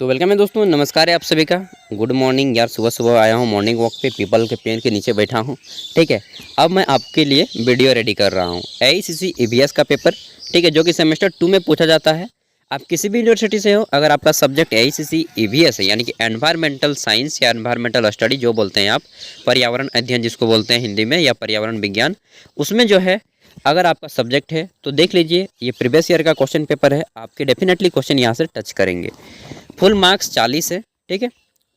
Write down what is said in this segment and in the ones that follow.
तो वेलकम है दोस्तों, नमस्कार है आप सभी का। गुड मॉर्निंग यार। सुबह सुबह आया हूँ मॉर्निंग वॉक पे, पीपल के पेड़ के नीचे बैठा हूँ। ठीक है, अब मैं आपके लिए वीडियो रेडी कर रहा हूँ एआईसीसी ईवीएस का पेपर। ठीक है, जो कि सेमेस्टर 2 में पूछा जाता है। आप किसी भी यूनिवर्सिटी से हो, अगर आपका सब्जेक्ट एआईसीसी ईवीएस है यानी कि एनवायरमेंटल साइंस या एनवायरमेंटल स्टडी जो बोलते हैं आप, पर्यावरण अध्ययन जिसको बोलते हैं हिंदी में, या पर्यावरण विज्ञान, उसमें जो है अगर आपका सब्जेक्ट है तो देख लीजिए, ये प्रीवियस ईयर का क्वेश्चन पेपर है। आपके डेफिनेटली क्वेश्चन यहाँ से टच करेंगे। फुल मार्क्स 40 है। ठीक है,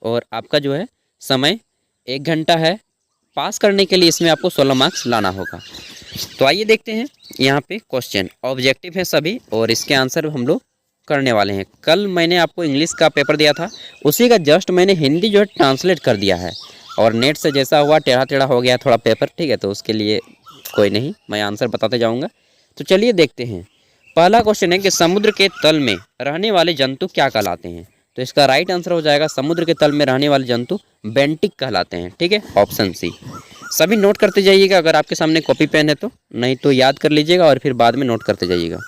और आपका जो है समय 1 घंटा है। पास करने के लिए इसमें आपको 16 मार्क्स लाना होगा। तो आइए देखते हैं यहाँ पे क्वेश्चन। ऑब्जेक्टिव है सभी और इसके आंसर हम लोग करने वाले हैं। कल मैंने आपको इंग्लिश का पेपर दिया था, उसी का जस्ट मैंने हिंदी जो है ट्रांसलेट कर दिया है, और नेट से जैसा हुआ टेढ़ा टेढ़ा हो गया थोड़ा पेपर। ठीक है, तो उसके लिए कोई नहीं, मैं आंसर बताते जाऊँगा। तो चलिए देखते हैं। पहला क्वेश्चन है कि समुद्र के तल में रहने वाले जंतु क्या कहलाते हैं। तो इसका राइट आंसर हो जाएगा, समुद्र के तल में रहने वाले जंतु बेंटिक कहलाते हैं। ठीक है, ऑप्शन सी। सभी नोट करते जाइएगा, अगर आपके सामने कॉपी पेन है तो, नहीं तो याद कर लीजिएगा और फिर बाद में नोट करते जाइएगा,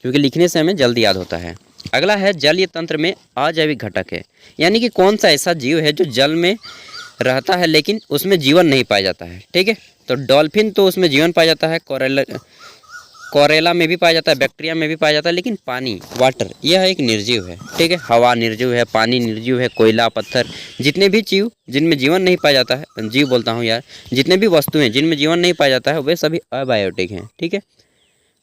क्योंकि लिखने से हमें जल्दी याद होता है। अगला है जलीय तंत्र में अजैविक घटक है, यानी कि कौन सा ऐसा जीव है जो जल में रहता है लेकिन उसमें जीवन नहीं पाया जाता है। ठीक है, तो डॉल्फिन तो उसमें जीवन पाया जाता है, कोरेला में भी पाया जाता है, बैक्टीरिया में भी पाया जाता है, लेकिन पानी वाटर यह एक निर्जीव है। ठीक है, हवा निर्जीव है, पानी निर्जीव है, कोयला, पत्थर, जितने भी जीव जिनमें जीवन नहीं पाया जाता है, जीव बोलता हूँ यार, जितने भी वस्तुएं जिनमें जीवन नहीं पाया जाता है वे सभी अबायोटिक हैं। ठीक है,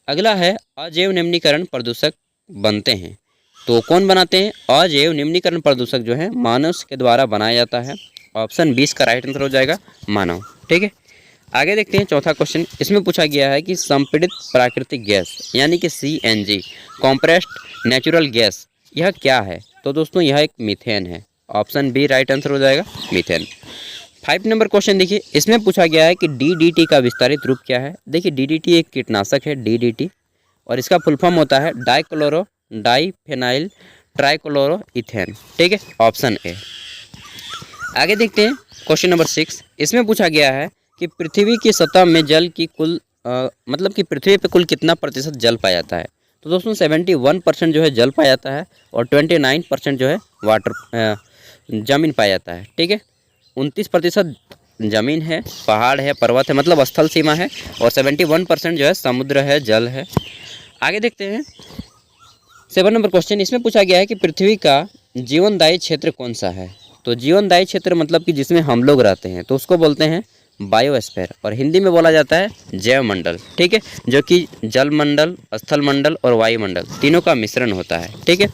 अगला है अजैव निम्नीकरण प्रदूषक बनते हैं। तो कौन बनाते हैं? अजैव निम्नीकरण प्रदूषक जो है मानव के द्वारा बनाया जाता है। ऑप्शन 20 का राइट आंसर हो जाएगा मानव। ठीक है, आगे देखते हैं चौथा क्वेश्चन। इसमें पूछा गया है कि संपीड़ित प्राकृतिक गैस यानी कि सीएनजी, कॉम्प्रेस्ड नेचुरल गैस, यह क्या है? तो दोस्तों यह एक मीथेन है। ऑप्शन बी राइट आंसर हो जाएगा मीथेन। 5 नंबर क्वेश्चन देखिए, इसमें पूछा गया है कि डीडीटी का विस्तारित रूप क्या है। देखिए, डीडीटी एक कीटनाशक है, डीडीटी, और इसका फुल फॉर्म होता है डाइक्लोरो डाइफेनाइल ट्राइक्लोरो इथेन। ठीक है, ऑप्शन ए। आगे देखते हैं क्वेश्चन नंबर 6। इसमें पूछा गया है कि पृथ्वी की सतह में जल की कुल मतलब कि पृथ्वी पे कुल कितना प्रतिशत जल पाया जाता है। तो दोस्तों 71% जो है जल पाया जाता है, और 29% जो है वाटर जमीन पाया जाता है। ठीक है, 29% जमीन है, पहाड़ है, पर्वत है, मतलब स्थल सीमा है, और 71% जो है समुद्र है, जल है। आगे देखते हैं 7 नंबर क्वेश्चन। इसमें पूछा गया है कि पृथ्वी का जीवनदायी क्षेत्र कौन सा है। तो जीवनदायी क्षेत्र मतलब कि जिसमें हम लोग रहते हैं, तो उसको बोलते हैं बायोस्फीयर, और हिंदी में बोला जाता है जैव मंडल। ठीक है, जो कि जल मंडल, स्थल मंडल और वायुमंडल तीनों का मिश्रण होता है। ठीक है,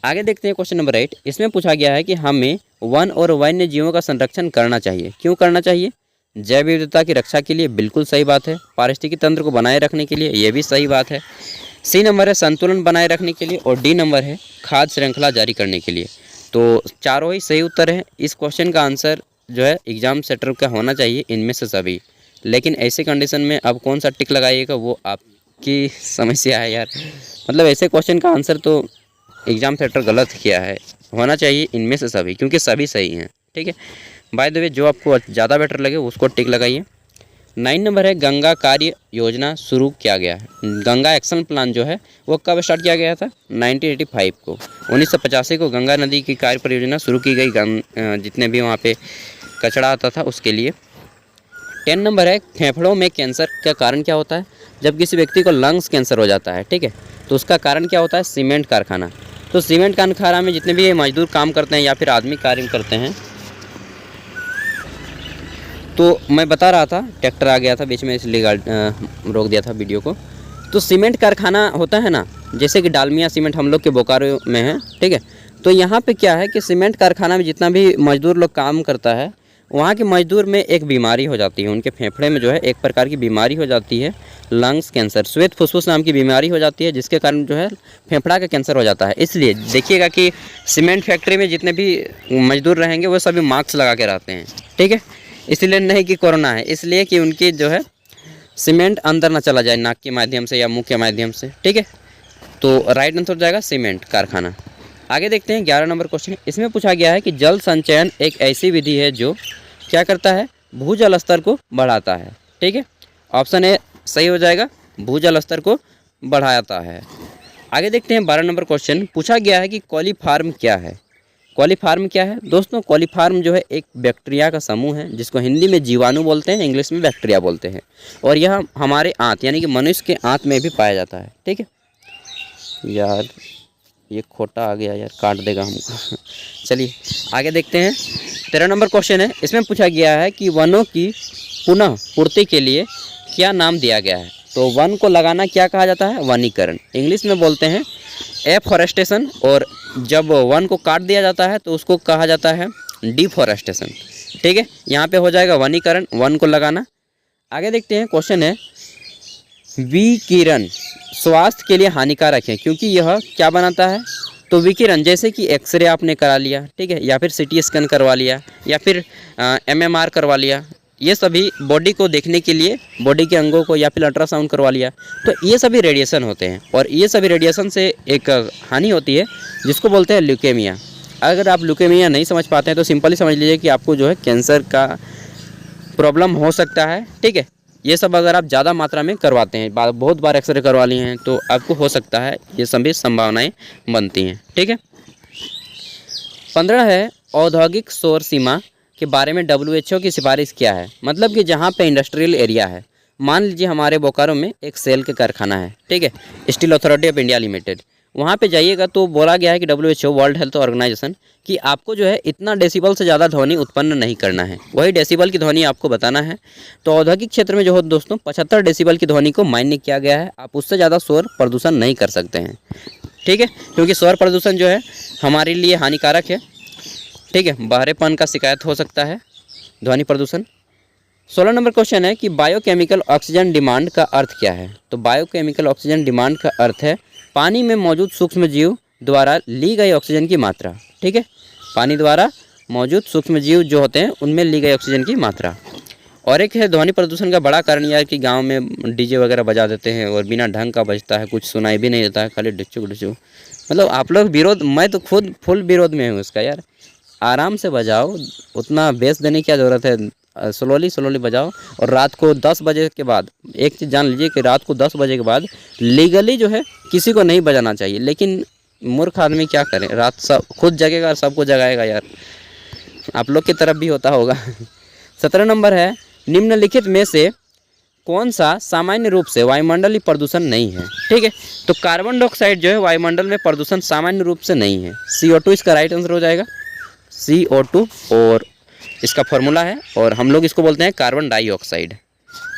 आगे देखते हैं क्वेश्चन नंबर 8। इसमें पूछा गया है कि हमें वन और वन्य जीवों का संरक्षण करना चाहिए। क्यों करना चाहिए? जैव विविधता की रक्षा के लिए, बिल्कुल सही बात है। पारिस्थितिकी तंत्र को बनाए रखने के लिए, ये भी सही बात है। सी नंबर है संतुलन बनाए रखने के लिए, और डी नंबर है खाद्य श्रृंखला जारी करने के लिए। तो चारों ही सही उत्तर हैं। इस क्वेश्चन का आंसर जो है एग्जाम सेंटर का होना चाहिए इनमें से सभी, लेकिन ऐसे कंडीशन में अब कौन सा टिक लगाइएगा वो आपकी समस्या है यार। मतलब ऐसे क्वेश्चन का आंसर तो एग्जाम सेंटर गलत किया है, होना चाहिए इनमें से सभी, क्योंकि सभी सही हैं। ठीक है, बाय द वे जो आपको ज़्यादा बेटर लगे उसको टिक लगाइए। 9 नंबर है गंगा कार्य योजना शुरू किया गया है। गंगा एक्शन प्लान जो है वो कब स्टार्ट किया गया था? 1985 को, 1985 को गंगा नदी की कार्य परियोजना शुरू की गई, जितने भी वहाँ पे कचरा आता था उसके लिए। 10 नंबर है फेफड़ों में कैंसर का कारण क्या होता है। जब किसी व्यक्ति को लंग्स कैंसर हो जाता है, ठीक है, तो उसका कारण क्या होता है? सीमेंट कारखाना। तो सीमेंट कारखाना में जितने भी मजदूर काम करते हैं या फिर आदमी कार्य करते हैं, तो मैं बता रहा था, ट्रैक्टर आ गया था बीच में इसलिए रोक दिया था वीडियो को। तो सीमेंट कारखाना होता है ना, जैसे कि डालमिया सीमेंट हम लोग के बोकारो में है। ठीक है, तो यहाँ पे क्या है कि सीमेंट कारखाना में जितना भी मजदूर लोग काम करता है, वहाँ के मजदूर में एक बीमारी हो जाती है, उनके फेफड़े में जो है एक प्रकार की बीमारी हो जाती है, लंग्स कैंसर, श्वेत फुसफुस नाम की बीमारी हो जाती है, जिसके कारण जो है फेफड़ा का कैंसर हो जाता है। इसलिए देखिएगा कि सीमेंट फैक्ट्री में जितने भी मजदूर रहेंगे वो सभी मास्क लगा के रहते हैं। ठीक है, इसलिए नहीं कि कोरोना है, इसलिए कि उनकी जो है सीमेंट अंदर ना चला जाए नाक के माध्यम से या मुंह के माध्यम से। ठीक है, तो राइट आंसर हो जाएगा सीमेंट कारखाना। आगे देखते हैं 11 नंबर क्वेश्चन। इसमें पूछा गया है कि जल संचयन एक ऐसी विधि है जो क्या करता है? भूजल स्तर को बढ़ाता है। ठीक है, ऑप्शन ए सही हो जाएगा, भूजल स्तर को बढ़ाता है। आगे देखते हैं 12 नंबर क्वेश्चन। पूछा गया है कि कॉलीफॉर्म क्या है। कॉलीफॉर्म क्या है दोस्तों? कॉलीफॉर्म जो है एक बैक्टीरिया का समूह है जिसको हिंदी में जीवाणु बोलते हैं, इंग्लिश में बैक्टीरिया बोलते हैं, और यह हमारे आंत यानी कि मनुष्य के आंत में भी पाया जाता है। ठीक है यार, ये खोटा आ गया यार, काट देगा हमको। चलिए आगे देखते हैं। 13 नंबर क्वेश्चन है। इसमें पूछा गया है कि वनों की पुनः पूर्ति के लिए क्या नाम दिया गया है। तो वन को लगाना क्या कहा जाता है? वनीकरण। इंग्लिश में बोलते हैं एफॉरेस्टेशन, और जब वन को काट दिया जाता है तो उसको कहा जाता है डिफॉरेस्टेशन। ठीक है, यहाँ पे हो जाएगा वनीकरण, वन को लगाना। आगे देखते हैं क्वेश्चन है, विकिरण स्वास्थ्य के लिए हानिकारक है क्योंकि यह क्या बनाता है। तो विकिरण जैसे कि एक्सरे आपने करा लिया, ठीक है, या फिर सीटी स्कैन करवा लिया, या फिर एमएमआर करवा लिया, ये सभी बॉडी को देखने के लिए, बॉडी के अंगों को, या फिर अल्ट्रासाउंड करवा लिया, तो ये सभी रेडिएशन होते हैं, और ये सभी रेडिएशन से एक हानि होती है जिसको बोलते हैं ल्यूकेमिया। अगर आप ल्यूकेमिया नहीं समझ पाते हैं तो सिंपली समझ लीजिए कि आपको जो है कैंसर का प्रॉब्लम हो सकता है। ठीक है, ये सब अगर आप ज़्यादा मात्रा में करवाते हैं, बहुत बार एक्सरे करवा लिए हैं, तो आपको हो सकता है, ये सभी संभावनाएं बनती हैं। ठीक है। 15 है, औद्योगिक शोर सीमा के बारे में WHO की सिफारिश क्या है। मतलब कि जहाँ पे इंडस्ट्रियल एरिया है, मान लीजिए हमारे बोकारो में एक सेल के कारखाना है, ठीक है, steel authority of India limited, वहाँ पे जाइएगा तो बोला गया है कि WHO वर्ल्ड हेल्थ ऑर्गेनाइजेशन कि आपको जो है इतना डेसिबल से ज़्यादा ध्वनि उत्पन्न नहीं करना है, वही डेसिबल की ध्वनि आपको बताना है। तो औद्योगिक क्षेत्र में जो हो दोस्तों 75 डेसिबल की ध्वनि को मान्य किया गया है, आप उससे ज़्यादा शोर प्रदूषण नहीं कर सकते हैं। ठीक है, क्योंकि शोर प्रदूषण जो है हमारे लिए हानिकारक है। ठीक है, बहरेपन का शिकायत हो सकता है, ध्वनि प्रदूषण। 16 नंबर क्वेश्चन है कि बायोकेमिकल ऑक्सीजन डिमांड का अर्थ क्या है। तो बायोकेमिकल ऑक्सीजन डिमांड का अर्थ है पानी में मौजूद सूक्ष्म जीव द्वारा ली गई ऑक्सीजन की मात्रा। ठीक है, पानी द्वारा मौजूद सूक्ष्म जीव जो होते हैं उनमें ली गई ऑक्सीजन की मात्रा। और एक है ध्वनि प्रदूषण का बड़ा कारण यह है कि गांव में डीजे वगैरह बजा देते हैं और बिना ढंग का बजता है, कुछ सुनाई भी नहीं देता है, खाली डिचुक डिचुक। मतलब आप लोग विरोध, मैं तो खुद फुल विरोध में हूँ इसका यार। आराम से बजाओ, उतना बेस देने की क्या ज़रूरत है, स्लोली बजाओ। और रात को 10 बजे के बाद, एक चीज़ जान लीजिए कि रात को 10 बजे के बाद लीगली जो है किसी को नहीं बजाना चाहिए, लेकिन मूर्ख आदमी क्या करें, रात सब खुद जगेगा और सबको जगाएगा यार। आप लोग की तरफ भी होता होगा। 17 नंबर है, निम्नलिखित में से कौन सा सामान्य रूप से वायुमंडलीय प्रदूषण नहीं है। ठीक है, तो कार्बन डाइऑक्साइड जो है वायुमंडल में प्रदूषण सामान्य रूप से नहीं है। CO2 इसका राइट आंसर हो जाएगा, CO2, और इसका फॉर्मूला है, और हम लोग इसको बोलते हैं कार्बन डाइऑक्साइड।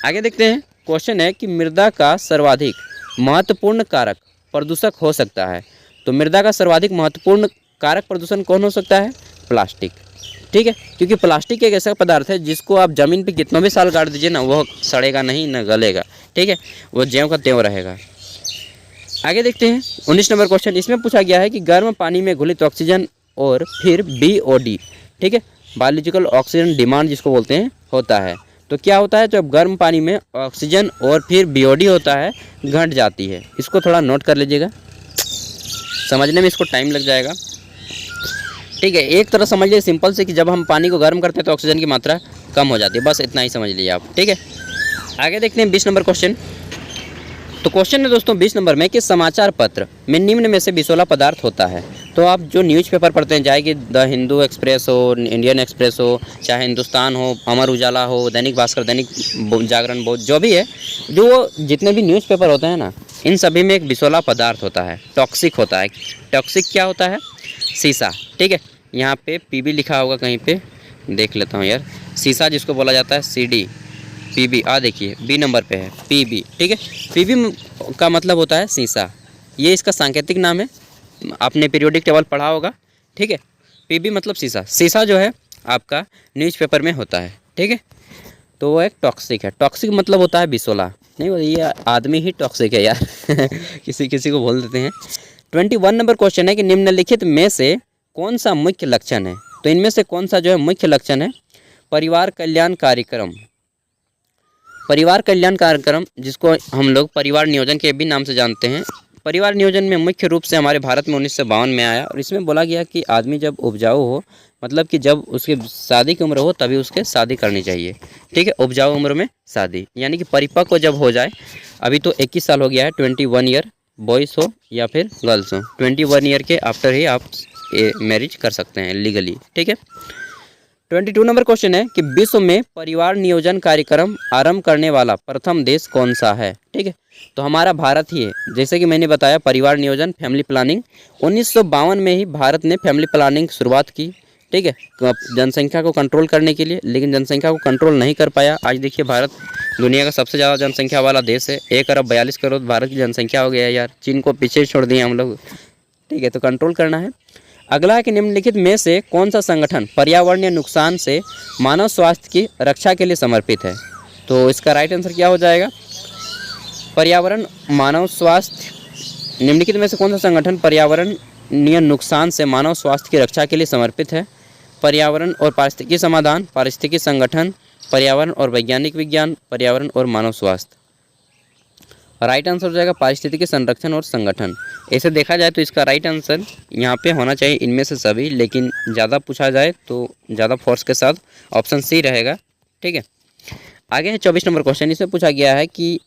आगे देखते हैं, क्वेश्चन है कि मृदा का सर्वाधिक महत्वपूर्ण कारक प्रदूषक हो सकता है। तो मृदा का सर्वाधिक महत्वपूर्ण कारक प्रदूषण कौन हो सकता है? प्लास्टिक। ठीक है, क्योंकि प्लास्टिक एक ऐसा पदार्थ है जिसको आप ज़मीन पे कितना भी साल गाड़ दीजिए ना, वह सड़ेगा नहीं, न गलेगा। ठीक है, वो ज्यों का त्यों रहेगा। आगे देखते हैं 19 नंबर क्वेश्चन। इसमें पूछा गया है कि गर्म पानी में घुलित ऑक्सीजन और फिर BOD, ठीक है, बायोलॉजिकल ऑक्सीजन डिमांड जिसको बोलते हैं, होता है। तो क्या होता है, जब गर्म पानी में ऑक्सीजन और फिर BOD होता है, घट जाती है। इसको थोड़ा नोट कर लीजिएगा, समझने में इसको टाइम लग जाएगा। ठीक है, एक तरह समझ लीजिए सिंपल से कि जब हम पानी को गर्म करते हैं तो ऑक्सीजन की मात्रा कम हो जाती है, बस इतना ही समझ लीजिए आप। ठीक है, आगे देखते हैं 20 नंबर क्वेश्चन। तो क्वेश्चन है दोस्तों 20 नंबर में कि समाचार पत्र में निम्न में से विषैला पदार्थ होता है। तो आप जो न्यूज़पेपर पढ़ते हैं, चाहे कि द हिंदू एक्सप्रेस हो, इंडियन एक्सप्रेस हो, चाहे हिंदुस्तान हो, अमर उजाला हो, दैनिक भास्कर, दैनिक जागरण, बहुत जो भी है, जो जितने भी न्यूज़पेपर होते हैं ना, इन सभी में एक विषैला पदार्थ होता है, टॉक्सिक होता है। टॉक्सिक क्या होता है? शीशा। ठीक है, यहाँ पे PB लिखा होगा कहीं पे, देख लेता हूँ यार। शीशा जिसको बोला जाता है CD, PB, देखिए B नंबर पे है PB। ठीक है, PB का मतलब होता है शीशा, ये इसका सांकेतिक नाम है, आपने पीरियोडिक टेबल पढ़ा होगा। ठीक है, PB मतलब शीशा। शीशा जो है आपका न्यूज़पेपर में होता है। ठीक है, तो वो एक टॉक्सिक है। टॉक्सिक मतलब होता है विषैला। नहीं, ये आदमी ही टॉक्सिक है यार। किसी किसी को बोल देते हैं। 21 नंबर क्वेश्चन है कि निम्नलिखित में से कौन सा मुख्य लक्षण है। तो इनमें से कौन सा जो है मुख्य लक्षण है? परिवार कल्याण कार्यक्रम। परिवार कल्याण कार्यक्रम, जिसको हम लोग परिवार नियोजन के भी नाम से जानते हैं। परिवार नियोजन में मुख्य रूप से हमारे भारत में 1952 में आया, और इसमें बोला गया कि आदमी जब उपजाऊ हो, मतलब कि जब उसके शादी की उम्र हो तभी उसके शादी करनी चाहिए। ठीक है, उपजाऊ उम्र में शादी, यानी कि परिपक्व जब हो जाए। अभी तो 21 साल हो गया है, 21 ईयर, बॉयज़ हो या फिर गर्ल्स हो, 21 ईयर के आफ्टर ही आप मैरिज कर सकते हैं लीगली, ठीक है। 22 नंबर क्वेश्चन है कि विश्व में परिवार नियोजन कार्यक्रम आरंभ करने वाला प्रथम देश कौन सा है, ठीक है। तो हमारा भारत ही है। जैसे कि मैंने बताया परिवार नियोजन फैमिली प्लानिंग 1952 में ही भारत ने फैमिली प्लानिंग शुरुआत की, ठीक है, जनसंख्या को कंट्रोल करने के लिए, लेकिन जनसंख्या को कंट्रोल नहीं कर पाया। आज देखिए भारत दुनिया का सबसे ज़्यादा जनसंख्या वाला देश है, 1 अरब 42 करोड़ भारत की जनसंख्या हो गया है यार, चीन को पीछे छोड़ दिए हम लोग, ठीक है। तो कंट्रोल करना है। अगला है कि निम्नलिखित में से कौन सा संगठन पर्यावरणीय नुकसान से मानव स्वास्थ्य की रक्षा के लिए समर्पित है। तो इसका राइट आंसर क्या हो जाएगा, पर्यावरण मानव स्वास्थ्य। निम्नलिखित में से कौन सा संगठन पर्यावरणीय नुकसान से मानव स्वास्थ्य की रक्षा के लिए समर्पित है। पर्यावरण और पारिस्थितिकी समाधान, पारिस्थितिकी संगठन, पर्यावरण और वैज्ञानिक विज्ञान, पर्यावरण और मानव स्वास्थ्य। राइट आंसर हो जाएगा पारिस्थितिकी संरक्षण और संगठन। ऐसे देखा जाए तो इसका राइट आंसर यहाँ पे होना चाहिए इनमें से सभी, लेकिन ज़्यादा पूछा जाए तो ज़्यादा फोर्स के साथ ऑप्शन सी रहेगा, ठीक है। आगे है 24 नंबर क्वेश्चन। इसमें पूछा गया है कि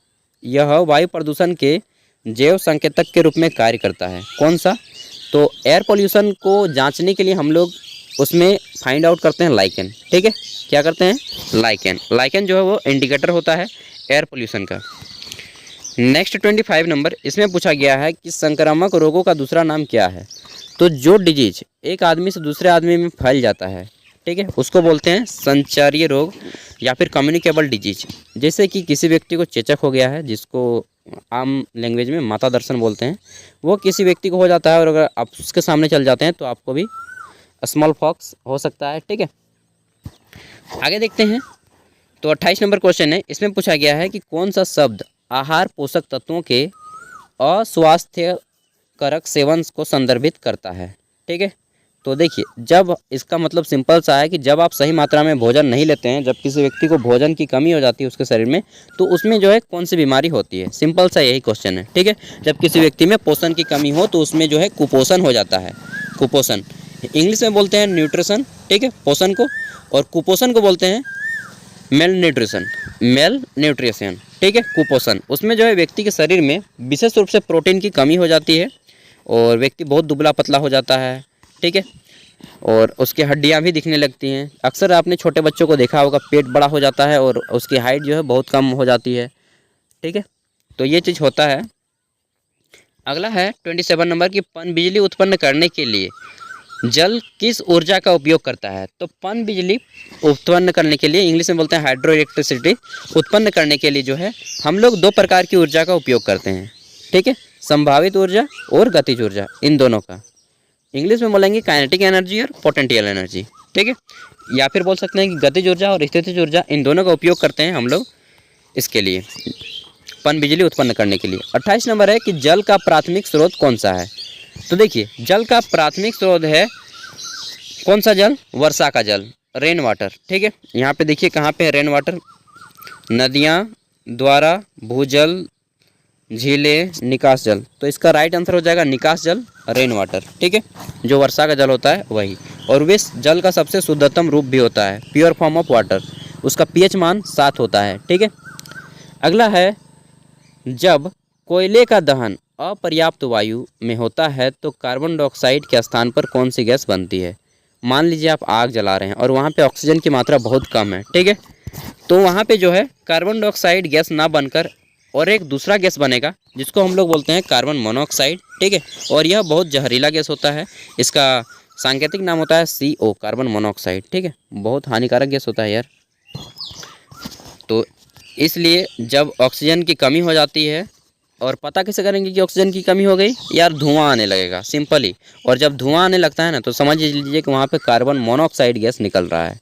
यह वायु प्रदूषण के जैव संकेतक के रूप में कार्य करता है, कौन सा। तो एयर पोल्यूशन को जाँचने के लिए हम लोग उसमें फाइंड आउट करते हैं लाइकेन, ठीक है। क्या करते हैं, लाइकेन। लाइकेन जो है वो इंडिकेटर होता है एयर पोल्यूशन का। नेक्स्ट 25 नंबर, इसमें पूछा गया है कि संक्रामक रोगों का दूसरा नाम क्या है। तो जो डिजीज एक आदमी से दूसरे आदमी में फैल जाता है, ठीक है, उसको बोलते हैं संचारीय रोग या फिर कम्युनिकेबल डिजीज। जैसे कि किसी व्यक्ति को चेचक हो गया है, जिसको आम लैंग्वेज में माता दर्शन बोलते हैं, वो किसी व्यक्ति को हो जाता है और अगर आप उसके सामने चल जाते हैं तो आपको भी स्मॉल पॉक्स हो सकता है, ठीक है। आगे देखते हैं। तो 28 नंबर क्वेश्चन है। इसमें पूछा गया है कि कौन सा शब्द आहार पोषक तत्वों के अस्वास्थ्यकारक सेवन को संदर्भित करता है, ठीक है। तो देखिए, जब इसका मतलब सिंपल सा है कि जब आप सही मात्रा में भोजन नहीं लेते हैं, जब किसी व्यक्ति को भोजन की कमी हो जाती है उसके शरीर में, तो उसमें जो है कौन सी बीमारी होती है, सिंपल सा यही क्वेश्चन है, ठीक है। जब किसी व्यक्ति में पोषण की कमी हो तो उसमें जो है कुपोषण हो जाता है। कुपोषण इंग्लिश में बोलते हैं न्यूट्रिशन, ठीक है, पोषण को, और कुपोषण को बोलते हैं मेल न्यूट्रिशन, ठीक है, कुपोषण। उसमें जो है व्यक्ति के शरीर में विशेष रूप से प्रोटीन की कमी हो जाती है और व्यक्ति बहुत दुबला पतला हो जाता है, ठीक है, और उसकी हड्डियां भी दिखने लगती हैं। अक्सर आपने छोटे बच्चों को देखा होगा, पेट बड़ा हो जाता है और उसकी हाइट जो है बहुत कम हो जाती है, ठीक है। तो ये चीज़ होता है। अगला है 27 नंबर की पन बिजली उत्पन्न करने के लिए जल किस ऊर्जा का उपयोग करता है। तो पन बिजली उत्पन्न करने के लिए, इंग्लिश में बोलते हैं हाइड्रो इलेक्ट्रिसिटी, उत्पन्न करने के लिए जो है हम लोग 2 प्रकार की ऊर्जा का उपयोग करते हैं, ठीक है, संभावित ऊर्जा और गतिज ऊर्जा, इन दोनों का। इंग्लिश में बोलेंगे काइनेटिक एनर्जी और पोटेंशियल एनर्जी, ठीक है, या फिर बोल सकते हैं कि गतिज ऊर्जा और स्थितिज ऊर्जा, इन दोनों का उपयोग करते हैं हम लोग इसके लिए, पन बिजली उत्पन्न करने के लिए। 28 नंबर है कि जल का प्राथमिक स्रोत कौन सा है। तो देखिए, जल का प्राथमिक स्रोत है कौन सा जल, वर्षा का जल, रेन वाटर, ठीक है। यहाँ पे देखिए कहाँ पे है रेन वाटर, नदियाँ, द्वारा, भूजल, झीलें, निकास जल। तो इसका राइट आंसर हो जाएगा निकास जल, रेन वाटर, ठीक है, जो वर्षा का जल होता है वही। और वे जल का सबसे शुद्धतम रूप भी होता है, प्योर फॉर्म ऑफ वाटर। उसका पीएच मान 7 होता है, ठीक है। अगला है, जब कोयले का दहन अपर्याप्त वायु में होता है तो कार्बन डाइऑक्साइड के स्थान पर कौन सी गैस बनती है। मान लीजिए आप आग जला रहे हैं और वहाँ पे ऑक्सीजन की मात्रा बहुत कम है, ठीक है, तो वहाँ पे जो है कार्बन डाइऑक्साइड गैस ना बनकर और एक दूसरा गैस बनेगा जिसको हम लोग बोलते हैं कार्बन मोनोऑक्साइड, ठीक है, और यह बहुत जहरीला गैस होता है। इसका सांकेतिक नाम होता है CO, कार्बन मोनोऑक्साइड, ठीक है, बहुत हानिकारक गैस होता है यार। तो इसलिए जब ऑक्सीजन की कमी हो जाती है, और पता कैसे करेंगे कि ऑक्सीजन की कमी हो गई यार, धुआं आने लगेगा सिंपली, और जब धुआं आने लगता है ना तो समझ लीजिए कि वहाँ पे कार्बन मोनोऑक्साइड गैस निकल रहा है।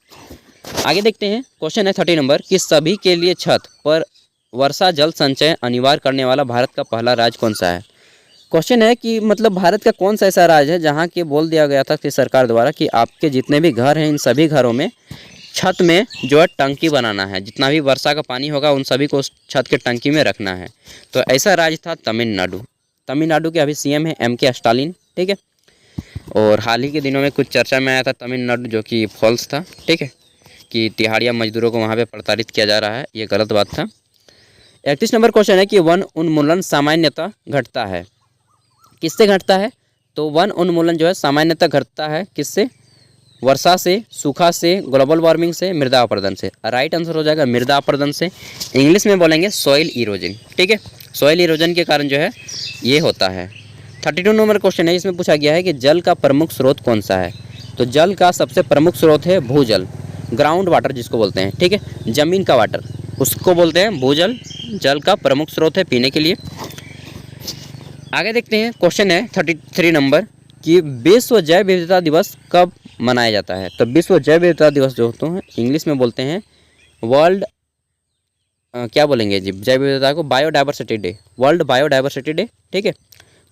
आगे देखते हैं। क्वेश्चन है 30 नंबर कि सभी के लिए छत पर वर्षा जल संचय अनिवार्य करने वाला भारत का पहला राज्य कौन सा है। क्वेश्चन है कि मतलब भारत का कौन सा ऐसा राज्य है जहाँ के बोल दिया गया था कि सरकार द्वारा कि आपके जितने भी घर हैं इन सभी घरों में छत में जो है टंकी बनाना है, जितना भी वर्षा का पानी होगा उन सभी को उस छत के टंकी में रखना है। तो ऐसा राज्य था तमिलनाडु। तमिलनाडु के अभी CM है MK स्टालिन, ठीक है, और हाल ही के दिनों में कुछ चर्चा में आया था तमिलनाडु, जो कि फॉल्स था, ठीक है, कि तिहाड़िया मजदूरों को वहाँ पे प्रताड़ित किया जा रहा है, ये गलत बात था। 31 नंबर क्वेश्चन है कि वन उन्मूलन सामान्यतः घटता है, किससे घटता है? तो वन उन्मूलन जो है सामान्यतः घटता है किससे? वर्षा से, सूखा से, ग्लोबल वार्मिंग से, मृदा अपरदन से। राइट आंसर हो जाएगा मृदा अपरदन से। इंग्लिश में बोलेंगे सॉइल इरोजन। ठीक है, सॉइल इरोजन के कारण जो है ये होता है। 32 नंबर क्वेश्चन है, इसमें पूछा गया है कि जल का प्रमुख स्रोत कौन सा है? तो जल का सबसे प्रमुख स्रोत है भूजल, ग्राउंड वाटर जिसको बोलते हैं। ठीक है, ज़मीन का वाटर उसको बोलते हैं भूजल, जल का प्रमुख स्रोत है पीने के लिए। आगे देखते हैं, क्वेश्चन है 33 नंबर कि विश्व जैव विविधता दिवस कब मनाया जाता है? तो विश्व जैव विविधता दिवस जो होते हैं इंग्लिश में बोलते हैं वर्ल्ड क्या बोलेंगे जी जैव विविधता को? Biodiversity day, world biodiversity day. ठीक है,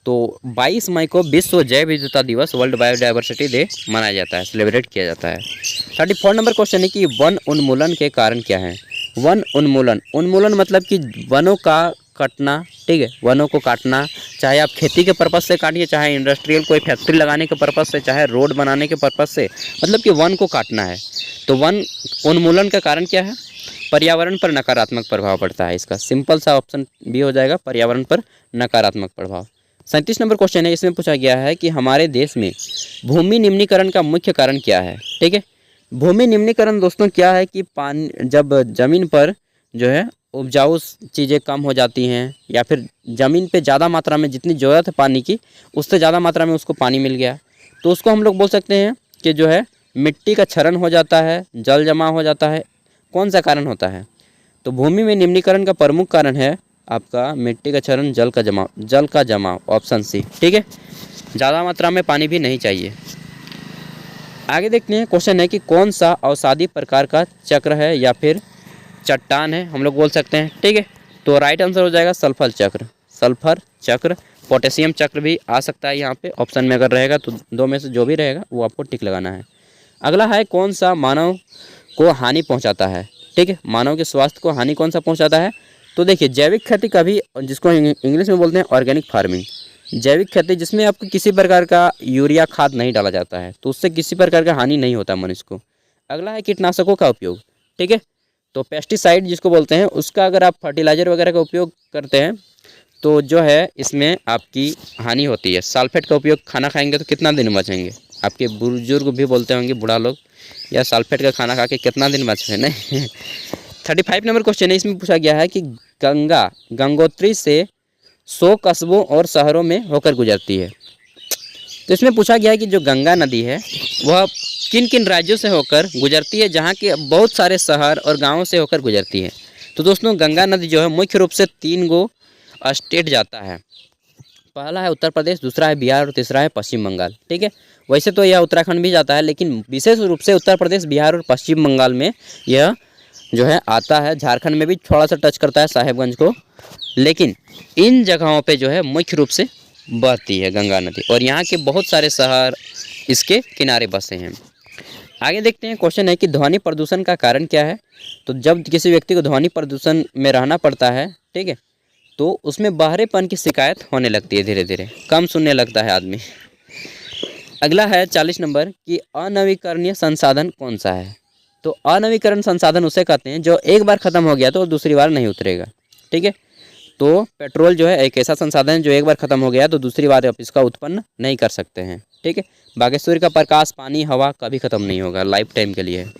तो 22 मई को विश्व जैव विविधता दिवस, वर्ल्ड बायोडाइवर्सिटी डे मनाया जाता है, सेलिब्रेट किया जाता है। 34 नंबर क्वेश्चन है कि वन उन्मूलन के कारण क्या है? वन उन्मूलन, उन्मूलन मतलब कि वनों का कटना। ठीक है, वनों को काटना, चाहे आप खेती के पर्पज़ से काटिए, चाहे इंडस्ट्रियल कोई फैक्ट्री लगाने के पर्पज़ से, चाहे रोड बनाने के पर्पज़ से, मतलब कि वन को काटना है। तो वन उन्मूलन का कारण क्या है? पर्यावरण पर नकारात्मक प्रभाव पड़ता है। इसका सिंपल सा ऑप्शन भी हो जाएगा, पर्यावरण पर नकारात्मक प्रभाव। 37 नंबर क्वेश्चन है, इसमें पूछा गया है कि हमारे देश में भूमि निम्नीकरण का मुख्य कारण क्या है? ठीक है, भूमि निम्नीकरण दोस्तों क्या है कि पानी, जब ज़मीन पर जो है उपजाऊ चीज़ें कम हो जाती हैं, या फिर ज़मीन पे ज़्यादा मात्रा में जितनी ज़रूरत है पानी की उससे ज़्यादा मात्रा में उसको पानी मिल गया, तो उसको हम लोग बोल सकते हैं कि जो है मिट्टी का क्षरण हो जाता है, जल जमा हो जाता है। कौन सा कारण होता है? तो भूमि में निम्नीकरण का प्रमुख कारण है आपका मिट्टी का क्षरण, जल का जमाव, ऑप्शन सी। ठीक है, ज़्यादा मात्रा में पानी भी नहीं चाहिए। आगे देखते हैं, क्वेश्चन है कि कौन सा अवसादी प्रकार का चक्र है या फिर चट्टान है, हम लोग बोल सकते हैं। ठीक है, तो राइट आंसर हो जाएगा सल्फर चक्र, सल्फर चक्र। पोटेशियम चक्र भी आ सकता है यहाँ पे ऑप्शन में, अगर रहेगा तो दो में से जो भी रहेगा वो आपको टिक लगाना है। अगला है कौन सा मानव को हानि पहुँचाता है? ठीक है, मानव के स्वास्थ्य को हानि कौन सा पहुँचाता है? तो देखिए जैविक खेती का भी, जिसको इंग्लिश में बोलते हैं ऑर्गेनिक फार्मिंग, जैविक खेती जिसमें आपको किसी प्रकार का यूरिया खाद नहीं डाला जाता है, तो उससे किसी प्रकार का हानि नहीं होता मनुष्य को। अगला है कीटनाशकों का उपयोग। ठीक है, तो पेस्टिसाइड जिसको बोलते हैं, उसका अगर आप फर्टिलाइज़र वगैरह का उपयोग करते हैं तो जो है इसमें आपकी हानि होती है। सल्फेट का उपयोग, खाना खाएंगे तो कितना दिन बचेंगे? आपके बुजुर्ग भी बोलते होंगे, बूढ़ा लोग, या सल्फेट का खाना खा के कितना दिन बचे नहीं। 35 नंबर क्वेश्चन है, इसमें पूछा गया है कि गंगोत्री से 100 कस्बों और शहरों में होकर गुजरती है। तो इसमें पूछा गया है कि जो गंगा नदी है वह किन किन राज्यों से होकर गुजरती है, जहाँ के बहुत सारे शहर और गांवों से होकर गुजरती है। तो दोस्तों गंगा नदी जो है मुख्य रूप से 3 गो स्टेट जाता है। पहला है उत्तर प्रदेश, दूसरा है बिहार और तीसरा है पश्चिम बंगाल। ठीक है, वैसे तो यह उत्तराखंड भी जाता है, लेकिन विशेष रूप से उत्तर प्रदेश, बिहार और पश्चिम बंगाल में यह जो है आता है। झारखंड में भी थोड़ा सा टच करता है साहेबगंज को, लेकिन इन जगहों पे जो है मुख्य रूप से बहती है गंगा नदी, और यहाँ के बहुत सारे शहर इसके किनारे बसे हैं। आगे देखते हैं, क्वेश्चन है कि ध्वनि प्रदूषण का कारण क्या है? तो जब किसी व्यक्ति को ध्वनि प्रदूषण में रहना पड़ता है, ठीक है, तो उसमें बाहरेपन की शिकायत होने लगती है, धीरे धीरे कम सुनने लगता है आदमी। अगला है 40 नंबर कि अनवीकरणीय संसाधन कौन सा है? तो अनवीकरण संसाधन उसे कहते हैं जो एक बार ख़त्म हो गया तो दूसरी बार नहीं उतरेगा। ठीक है, तो पेट्रोल जो है एक ऐसा संसाधन है जो एक बार ख़त्म हो गया तो दूसरी बार आप इसका उत्पन्न नहीं कर सकते हैं। ठीक है, बाकी सूर्य का प्रकाश, पानी, हवा कभी ख़त्म नहीं होगा, लाइफ टाइम के लिए है।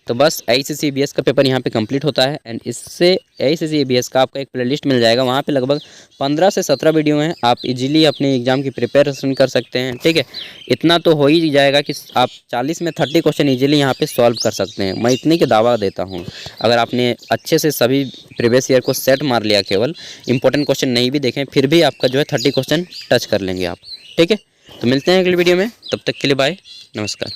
तो बस AICC EBS का पेपर यहाँ पे कंप्लीट होता है, एंड इससे AICC EBS का आपका एक प्लेलिस्ट मिल जाएगा। वहाँ पे लगभग 15 से 17 वीडियो हैं, आप इजीली अपने एग्ज़ाम की प्रिपरेशन कर सकते हैं। ठीक है, इतना तो हो ही जाएगा कि आप 40 में 30 क्वेश्चन इजीली यहाँ पे सॉल्व कर सकते हैं। मैं इतने की दावा देता हूँ। अगर आपने अच्छे से सभी प्रीवियस ईयर को सेट मार लिया, केवल इंपॉर्टेंट क्वेश्चन नहीं भी देखें, फिर भी आपका जो है 30 क्वेश्चन टच कर लेंगे आप। ठीक है, तो मिलते हैं अगली वीडियो में, तब तक के लिए बाय, नमस्कार।